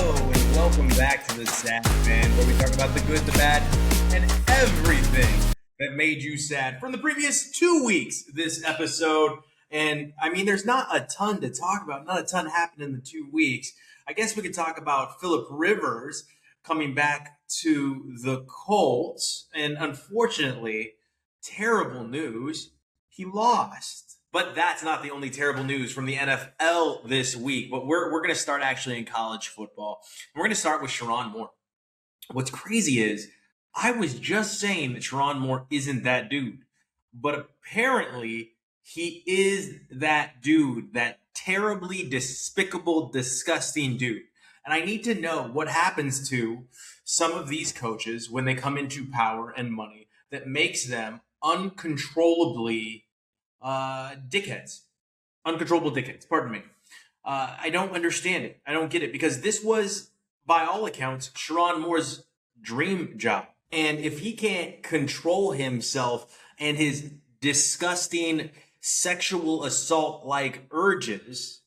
Hello, and welcome back to TheSadFan, where we talk about the good, the bad, and everything that made you sad from the previous 2 weeks this episode. And I mean, there's not a ton to talk about. Not a ton happened in the 2 weeks. I guess we could talk about Phillip Rivers coming back to the Colts. And unfortunately, terrible news, he lost. But that's not the only terrible news from the NFL this week. But we're going to start actually in college football. We're going to start with Sherrone Moore. What's crazy is I was just saying that Sherrone Moore isn't that dude. But apparently he is that dude, that terribly despicable, disgusting dude. And I need to know what happens to some of these coaches when they come into power and money that makes them uncontrollably uncontrollable dickheads, pardon me. I don't understand it. I don't get it, because this was, by all accounts, Sherrone Moore's dream job. And if he can't control himself and his disgusting sexual assault-like urges,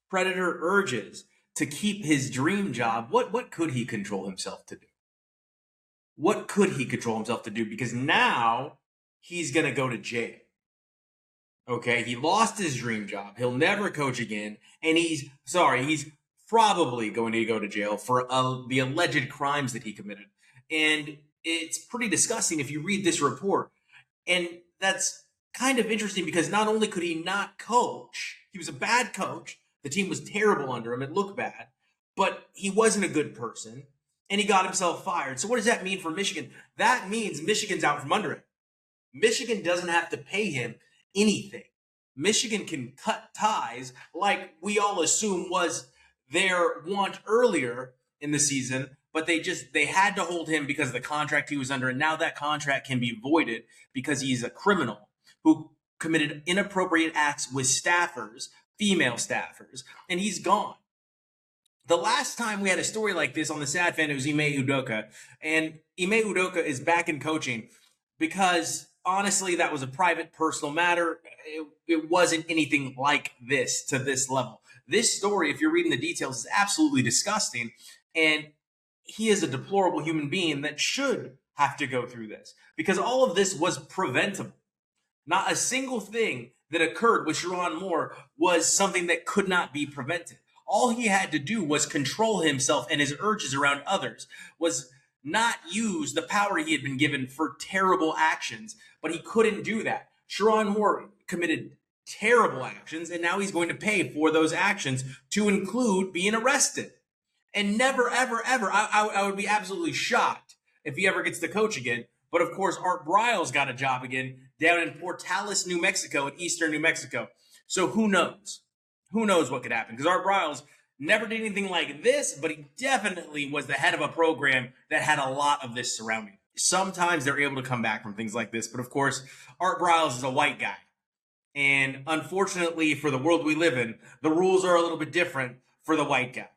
predator urges, to keep his dream job, what could he control himself to do? What could he control himself to do? Because now he's going to go to jail. Okay, he lost his dream job. He'll never coach again. And he's probably going to go to jail for the alleged crimes that he committed. And it's pretty disgusting if you read this report. And that's kind of interesting because not only could he not coach, he was a bad coach. The team was terrible under him. It looked bad. But he wasn't a good person. And he got himself fired. So what does that mean for Michigan? That means Michigan's out from under him. Michigan doesn't have to pay him anything. Michigan can cut ties like we all assume was their want earlier in the season, but they had to hold him because of the contract he was under, and now that contract can be voided because he's a criminal who committed inappropriate acts with staffers, female staffers, and he's gone. The last time we had a story like this on TheSadFan, it was Ime Udoka, and Ime Udoka is back in coaching because honestly, that was a private, personal matter. It wasn't anything like this to this level. This story, if you're reading the details, is absolutely disgusting. And he is a deplorable human being that should have to go through this because all of this was preventable. Not a single thing that occurred with Sherrone Moore was something that could not be prevented. All he had to do was control himself and his urges around others, was not use the power he had been given for terrible actions, but he couldn't do that. Sherrone Moore committed terrible actions, and now he's going to pay for those actions, to include being arrested. And never, ever, ever, I would be absolutely shocked if he ever gets to coach again. But of course, Art Briles got a job again down in Portales, New Mexico, in eastern New Mexico. So who knows? Who knows what could happen? Because Art Briles never did anything like this, but he definitely was the head of a program that had a lot of this surrounding. Sometimes they're able to come back from things like this, but of course, Art Briles is a white guy. And unfortunately, for the world we live in, the rules are a little bit different for the white guy.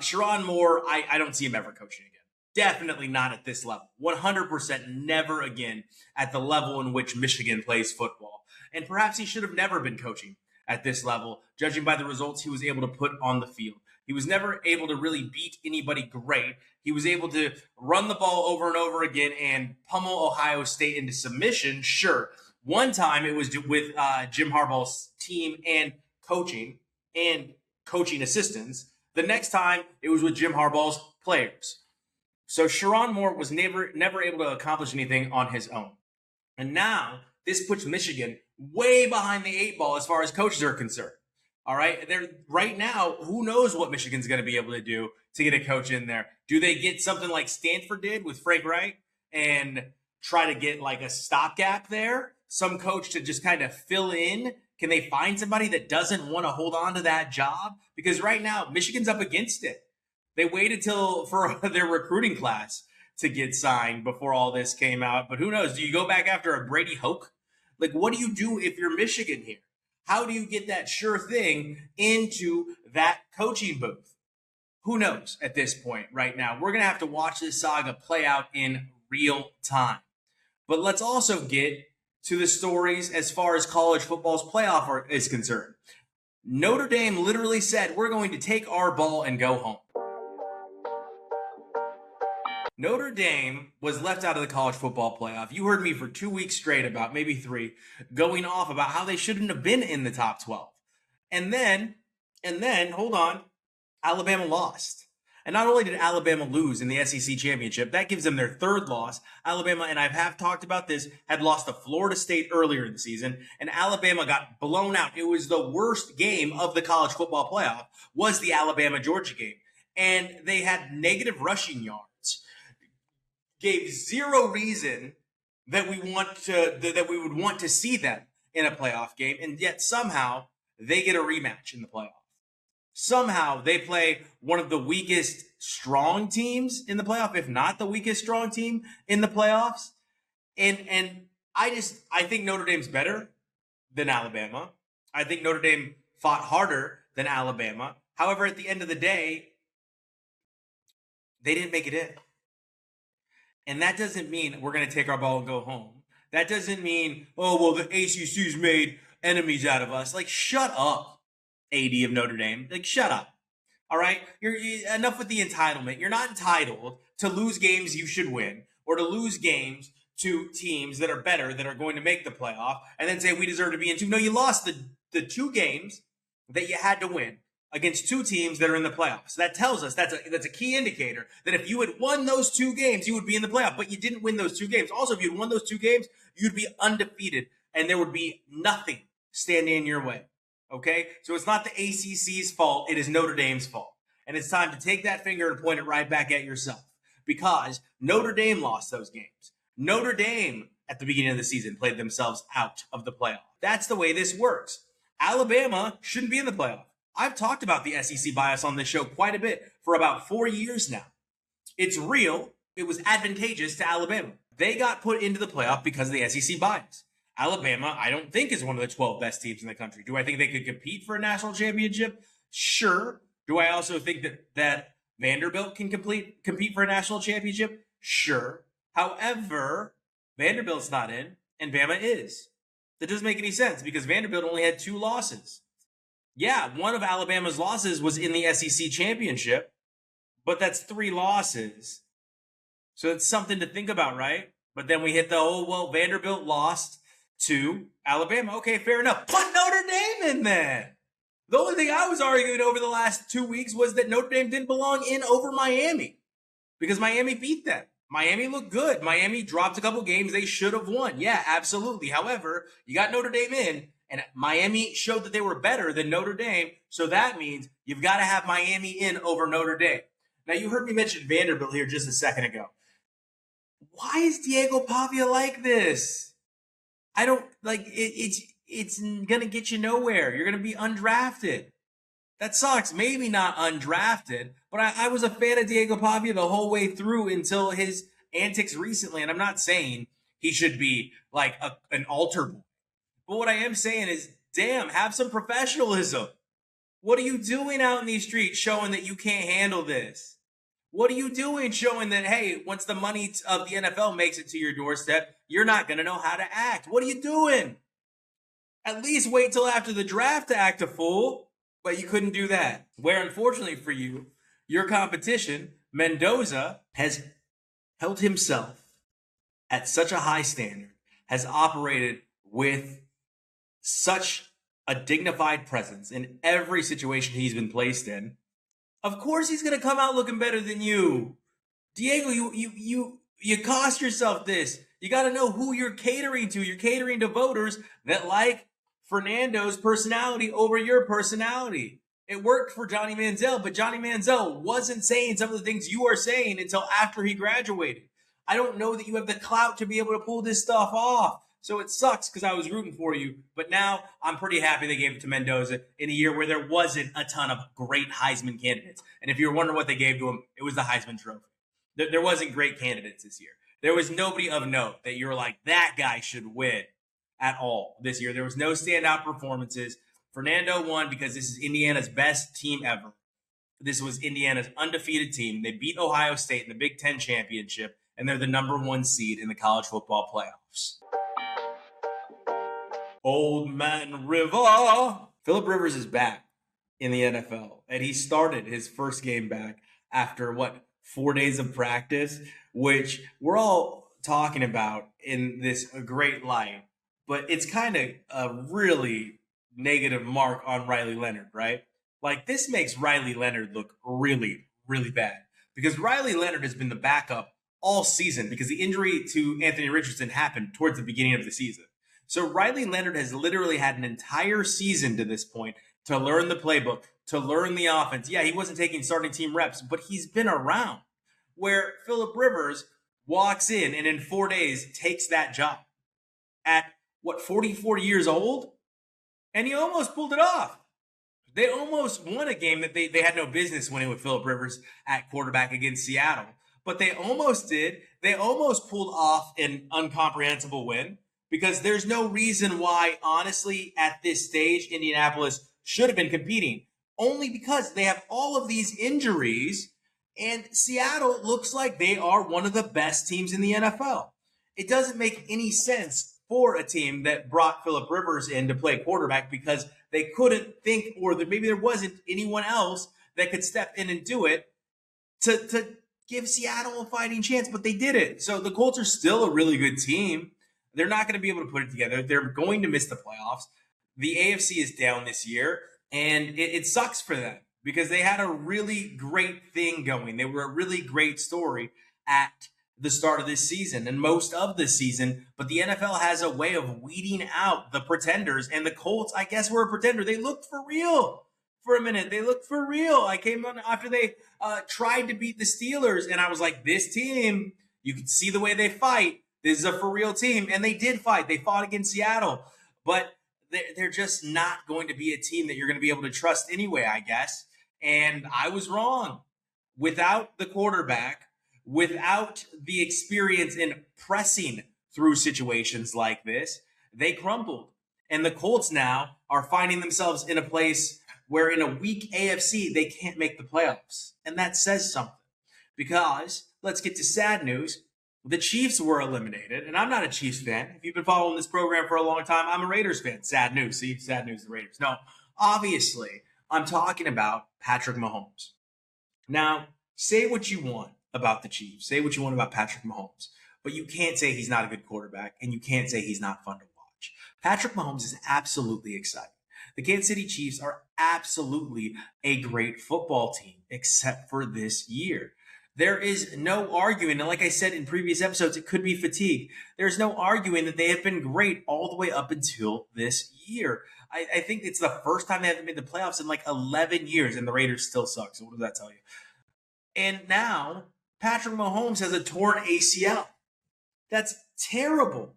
Sherrone Moore, I don't see him ever coaching again. Definitely not at this level. 100% never again at the level in which Michigan plays football. And perhaps he should have never been coaching at this level, judging by the results he was able to put on the field. He was never able to really beat anybody great. He was able to run the ball over and over again and pummel Ohio State into submission, sure. One time it was with Jim Harbaugh's team and coaching assistants. The next time it was with Jim Harbaugh's players. So Sherrone Moore was never able to accomplish anything on his own. And now this puts Michigan way behind the eight ball as far as coaches are concerned. All right. Right now, who knows what Michigan's going to be able to do to get a coach in there? Do they get something like Stanford did with Frank Reich and try to get like a stopgap there? Some coach to just kind of fill in? Can they find somebody that doesn't want to hold on to that job? Because right now, Michigan's up against it. They waited for their recruiting class to get signed before all this came out. But who knows? Do you go back after a Brady Hoke? Like, what do you do if you're Michigan here? How do you get that sure thing into that coaching booth? Who knows at this point right now? We're going to have to watch this saga play out in real time. But let's also get to the stories as far as college football's playoff is concerned. Notre Dame literally said, we're going to take our ball and go home. Notre Dame was left out of the college football playoff. You heard me for 2 weeks straight, about maybe 3, going off about how they shouldn't have been in the top 12. And then, hold on, Alabama lost. And not only did Alabama lose in the SEC championship, that gives them their 3rd loss. Alabama, and I have talked about this, had lost to Florida State earlier in the season, and Alabama got blown out. It was the worst game of the college football playoff, was the Alabama-Georgia game. And they had negative rushing yards. Gave zero reason that we would want to see them in a playoff game, and yet somehow they get a rematch in the playoff. Somehow they play one of the weakest strong teams in the playoff, if not the weakest strong team in the playoffs. And I think Notre Dame's better than Alabama. I think Notre Dame fought harder than Alabama. However, at the end of the day, they didn't make it in. And that doesn't mean we're going to take our ball and go home. That doesn't mean, oh, well, the ACC's made enemies out of us. Like, shut up, AD of Notre Dame. Like, shut up. All right? Enough with the entitlement. You're not entitled to lose games you should win, or to lose games to teams that are better, that are going to make the playoff, and then say we deserve to be in 2. No, you lost the 2 games that you had to win against 2 teams that are in the playoffs. That tells us that's a key indicator that if you had won those 2 games, you would be in the playoff. But you didn't win those 2 games. Also, if you had won those 2 games, you'd be undefeated, and there would be nothing standing in your way. Okay? So it's not the ACC's fault. It is Notre Dame's fault. And it's time to take that finger and point it right back at yourself, because Notre Dame lost those games. Notre Dame, at the beginning of the season, played themselves out of the playoff. That's the way this works. Alabama shouldn't be in the playoff. I've talked about the SEC bias on this show quite a bit for about 4 years now. It's real. It was advantageous to Alabama. They got put into the playoff because of the SEC bias. Alabama, I don't think, is one of the 12 best teams in the country. Do I think they could compete for a national championship? Sure. Do I also think that Vanderbilt can compete for a national championship? Sure. However, Vanderbilt's not in, and Bama is. That doesn't make any sense, because Vanderbilt only had 2 losses. Yeah, one of Alabama's losses was in the SEC championship, but that's 3 losses. So it's something to think about, right? But then we hit Vanderbilt lost to Alabama. Okay, fair enough. Put Notre Dame in then. The only thing I was arguing over the last 2 weeks was that Notre Dame didn't belong in over Miami, because Miami beat them. Miami looked good. Miami dropped a couple games they should have won. Yeah, absolutely. However, you got Notre Dame in, and Miami showed that they were better than Notre Dame, so that means you've got to have Miami in over Notre Dame. Now, you heard me mention Vanderbilt here just a second ago. Why is Diego Pavia like this? I don't, like, it's going to get you nowhere. You're going to be undrafted. That sucks. Maybe not undrafted, but I was a fan of Diego Pavia the whole way through until his antics recently, and I'm not saying he should be like an altar boy. But what I am saying is, damn, have some professionalism. What are you doing out in these streets showing that you can't handle this? What are you doing showing that, hey, once the money of the NFL makes it to your doorstep, you're not going to know how to act? What are you doing? At least wait till after the draft to act a fool. But you couldn't do that. Where, unfortunately for you, your competition, Mendoza, has held himself at such a high standard, has operated with such a dignified presence in every situation he's been placed in. Of course he's going to come out looking better than you. Diego, you cost yourself this. You got to know who you're catering to. You're catering to voters that like Fernando's personality over your personality. It worked for Johnny Manziel, but Johnny Manziel wasn't saying some of the things you are saying until after he graduated. I don't know that you have the clout to be able to pull this stuff off. So it sucks because I was rooting for you. But now I'm pretty happy they gave it to Mendoza in a year where there wasn't a ton of great Heisman candidates. And if you're wondering what they gave to him, it was the Heisman Trophy. There wasn't great candidates this year. There was nobody of note that you're like, that guy should win at all this year. There was no standout performances. Fernando won because this is Indiana's best team ever. This was Indiana's undefeated team. They beat Ohio State in the Big Ten championship, and they're the #1 seed in the college football playoffs. Old Man River. Phillip Rivers is back in the NFL, and he started his first game back after, 4 days of practice, which we're all talking about in this great light, but it's kind of a really negative mark on Riley Leonard, right? Like, this makes Riley Leonard look really, really bad because Riley Leonard has been the backup all season because the injury to Anthony Richardson happened towards the beginning of the season. So Riley Leonard has literally had an entire season to this point to learn the playbook, to learn the offense. Yeah, he wasn't taking starting team reps, but he's been around. Where Phillip Rivers walks in and in 4 days takes that job at what, 44 years old? And he almost pulled it off. They almost won a game that they had no business winning with Phillip Rivers at quarterback against Seattle. But they almost did. They almost pulled off an incomprehensible win because there's no reason why, honestly, at this stage, Indianapolis should have been competing. Only because they have all of these injuries, and Seattle looks like they are one of the best teams in the NFL. It doesn't make any sense for a team that brought Phillip Rivers in to play quarterback because they couldn't think, or that maybe there wasn't anyone else that could step in and do it to give Seattle a fighting chance, but they did it. So the Colts are still a really good team. They're not going to be able to put it together. They're going to miss the playoffs. The AFC is down this year, and it sucks for them because they had a really great thing going. They were a really great story at the start of this season and most of the season, but the NFL has a way of weeding out the pretenders, and the Colts, I guess, were a pretender. They looked for real for a minute. They looked for real. I came on after they tried to beat the Steelers, and I was like, this team, you can see the way they fight. This is a for real team, and they did fight. They fought against Seattle, but they're just not going to be a team that you're going to be able to trust anyway, I guess. And I was wrong. Without the quarterback, without the experience in pressing through situations like this, they crumbled. And the Colts now are finding themselves in a place where in a weak AFC, they can't make the playoffs. And that says something. Because, let's get to sad news, the Chiefs were eliminated. And I'm not a Chiefs fan. If you've been following this program for a long time, I'm a Raiders fan. Sad news. See, sad news, the Raiders. No, obviously, I'm talking about Patrick Mahomes. Now, say what you want about the Chiefs. Say what you want about Patrick Mahomes. But you can't say he's not a good quarterback, and you can't say he's not fun to watch. Patrick Mahomes is absolutely exciting. The Kansas City Chiefs are absolutely a great football team, except for this year. There is no arguing, and like I said in previous episodes, it could be fatigue. There's no arguing that they have been great all the way up until this year. I think it's the first time they haven't made the playoffs in like 11 years, and the Raiders still suck. So what does that tell you? And now Patrick Mahomes has a torn ACL. That's terrible.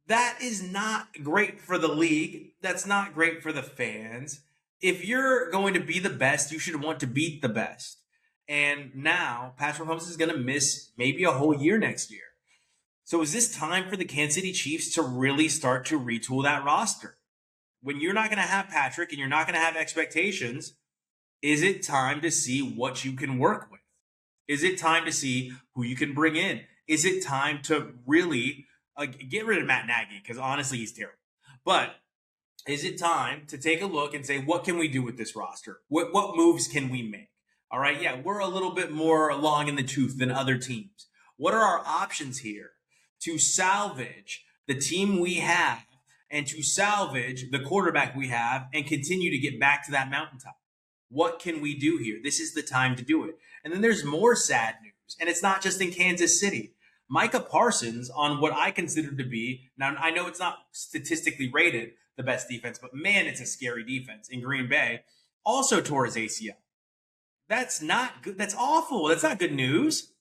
That is not great for the league. That's not great for the fans. If you're going to be the best, you should want to beat the best. And now Patrick Mahomes is going to miss maybe a whole year next year. So is this time for the Kansas City Chiefs to really start to retool that roster? When you're not going to have Patrick and you're not going to have expectations, is it time to see what you can work with? Is it time to see who you can bring in? Is it time to really get rid of Matt Nagy? Because honestly, he's terrible. But is it time to take a look and say, what can we do with this roster? What moves can we make? All right, yeah, we're a little bit more long in the tooth than other teams. What are our options here to salvage the team we have and to salvage the quarterback we have and continue to get back to that mountaintop? What can we do here? This is the time to do it. And then there's more sad news, and it's not just in Kansas City. Micah Parsons, on what I consider to be, now I know it's not statistically rated the best defense, but man, it's a scary defense in Green Bay, also tore his ACL. That's not good. That's awful. That's not good news.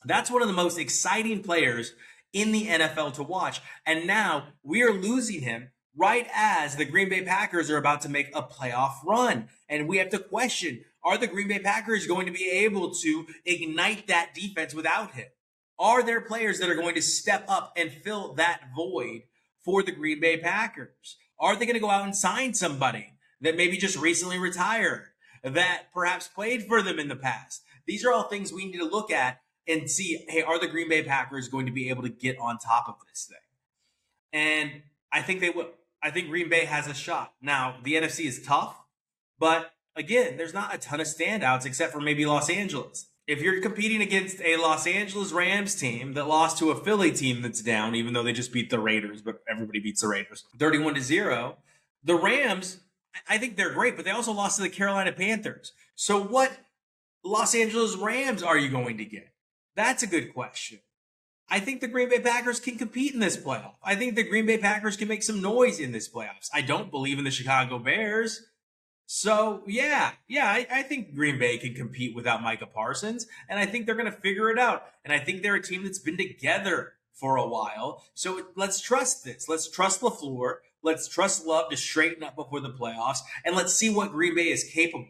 That's one of the most exciting players in the NFL to watch. And now we are losing him right as the Green Bay Packers are about to make a playoff run. And we have to question, are the Green Bay Packers going to be able to ignite that defense without him? Are there players that are going to step up and fill that void for the Green Bay Packers? Are they going to go out and sign somebody that maybe just recently retired, that perhaps played for them in the past? These are all things we need to look at and see, hey, are the Green Bay Packers going to be able to get on top of this thing? And I think they will. I think Green Bay has a shot. Now, the NFC is tough, but again, there's not a ton of standouts except for maybe Los Angeles. If you're competing against a Los Angeles Rams team that lost to a Philly team that's down, even though they just beat the Raiders, but everybody beats the Raiders 31-0, the Rams, I think they're great, but they also lost to the Carolina Panthers. So what Los Angeles Rams are you going to get? That's a good question. I think the Green Bay Packers can compete in this playoff. I think the Green Bay Packers can make some noise in this playoffs. I don't believe in the Chicago Bears. So, I think Green Bay can compete without Micah Parsons, and I think they're going to figure it out. And I think they're a team that's been together for a while. So let's trust this. Let's trust LaFleur. Let's trust Love to straighten up before the playoffs, and let's see what Green Bay is capable of.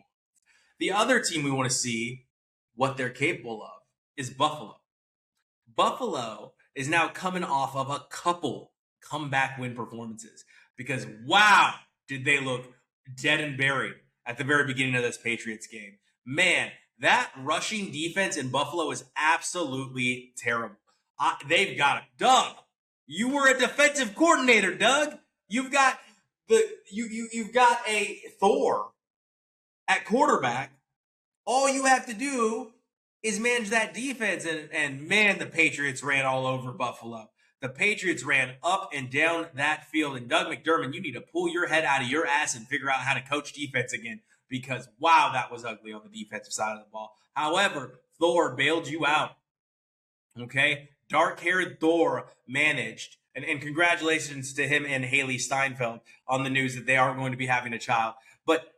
The other team we want to see what they're capable of is Buffalo. Buffalo is now coming off of a couple comeback win performances because, wow, did they look dead and buried at the very beginning of this Patriots game. Man, that rushing defense in Buffalo is absolutely terrible. They've got it. Doug, you were a defensive coordinator, Doug. You've got you've got a Thor at quarterback. All you have to do is manage that defense, and man, the Patriots ran all over Buffalo. The Patriots ran up and down that field. And Doug McDermott, you need to pull your head out of your ass and figure out how to coach defense again because, wow, that was ugly on the defensive side of the ball. However, Thor bailed you out. Okay? Dark-haired Thor managed. And congratulations to him and Haley Steinfeld on the news that they are going to be having a child. But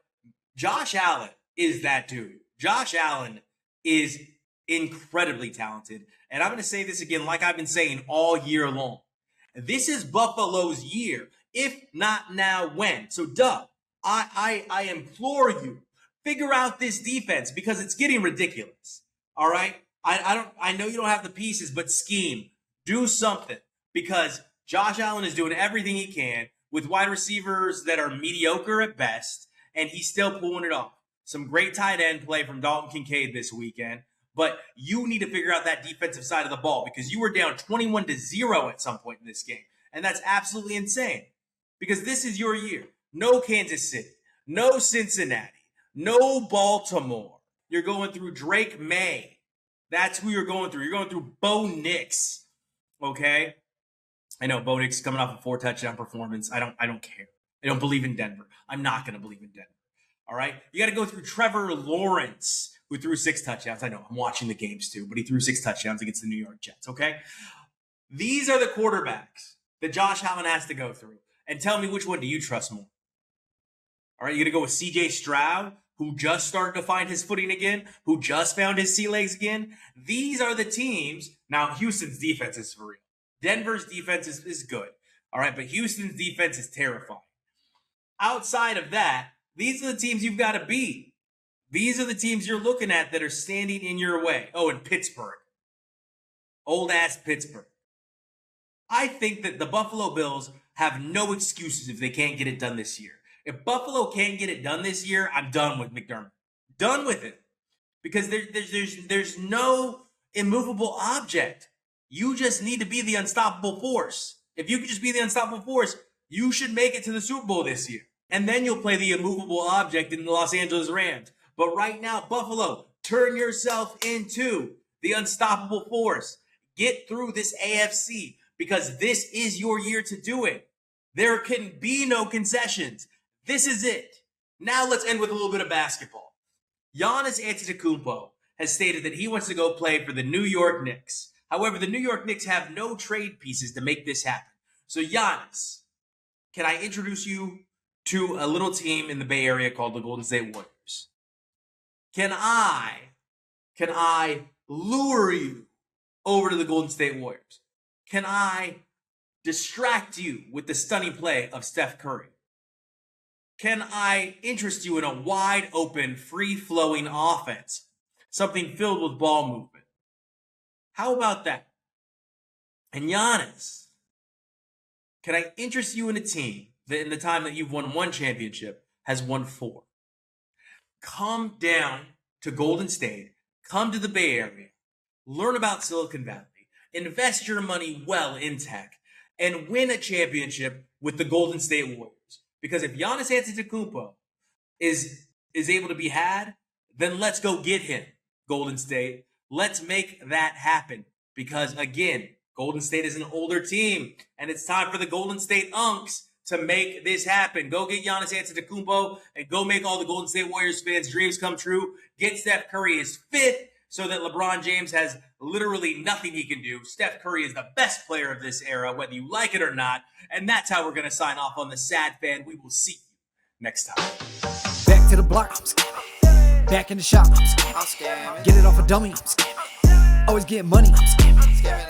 Josh Allen is that dude. Josh Allen is incredibly talented. And I'm going to say this again, like I've been saying all year long. This is Buffalo's year. If not now, when? So, Doug, I implore you, figure out this defense because it's getting ridiculous. All right? I know you don't have the pieces, but scheme. Do something because Josh Allen is doing everything he can with wide receivers that are mediocre at best, and he's still pulling it off. Some great tight end play from Dalton Kincaid this weekend. But you need to figure out that defensive side of the ball because you were down 21-0 at some point in this game. And that's absolutely insane because this is your year. No Kansas City, no Cincinnati, no Baltimore. You're going through Drake May. That's who you're going through. You're going through Bo Nix. Okay? I know Bo Nix is coming off a 4-touchdown performance. I don't care. I don't believe in Denver. I'm not going to believe in Denver. All right? You got to go through Trevor Lawrence, who threw 6 touchdowns. I know, I'm watching the games too, but he threw 6 touchdowns against the New York Jets, okay? These are the quarterbacks that Josh Allen has to go through. And tell me, which one do you trust more? All right, you're going to go with C.J. Stroud, who just started to find his footing again, who just found his sea legs again? These are the teams. Now, Houston's defense is for real. Denver's defense is good, all right? But Houston's defense is terrifying. Outside of that, these are the teams you've got to beat. These are the teams you're looking at that are standing in your way. Oh, and Pittsburgh. Old-ass Pittsburgh. I think that the Buffalo Bills have no excuses if they can't get it done this year. If Buffalo can't get it done this year, I'm done with McDermott. Done with it. Because there's no immovable object. You just need to be the unstoppable force. If you could just be the unstoppable force, you should make it to the Super Bowl this year. And then you'll play the immovable object in the Los Angeles Rams. But right now, Buffalo, turn yourself into the unstoppable force. Get through this AFC because this is your year to do it. There can be no concessions. This is it. Now let's end with a little bit of basketball. Giannis Antetokounmpo has stated that he wants to go play for the New York Knicks. However, the New York Knicks have no trade pieces to make this happen. So Giannis, can I introduce you to a little team in the Bay Area called the Golden State Warriors? Can I lure you over to the Golden State Warriors? Can I distract you with the stunning play of Steph Curry? Can I interest you in a wide open, free-flowing offense? Something filled with ball movement. How about that? And Giannis, can I interest you in a team that in the time that you've won 1 championship has won 4? Come down to Golden State, come to the Bay Area, learn about Silicon Valley, invest your money well in tech, and win a championship with the Golden State Warriors. Because if Giannis Antetokounmpo is able to be had, then let's go get him, Golden State. Let's make that happen. Because again, Golden State is an older team, and it's time for the Golden State Unks to make this happen. Go get Giannis Antetokounmpo and go make all the Golden State Warriors fans' dreams come true. Get Steph Curry his fifth so that LeBron James has literally nothing he can do. Steph Curry is the best player of this era, whether you like it or not. And that's how we're going to sign off on the Sad Fan. We will see you next time. Back to the block, I'm scamming. Back in the shop, I'm scamming. Get it off a dummy, I'm scamming. Always get money, I'm scamming.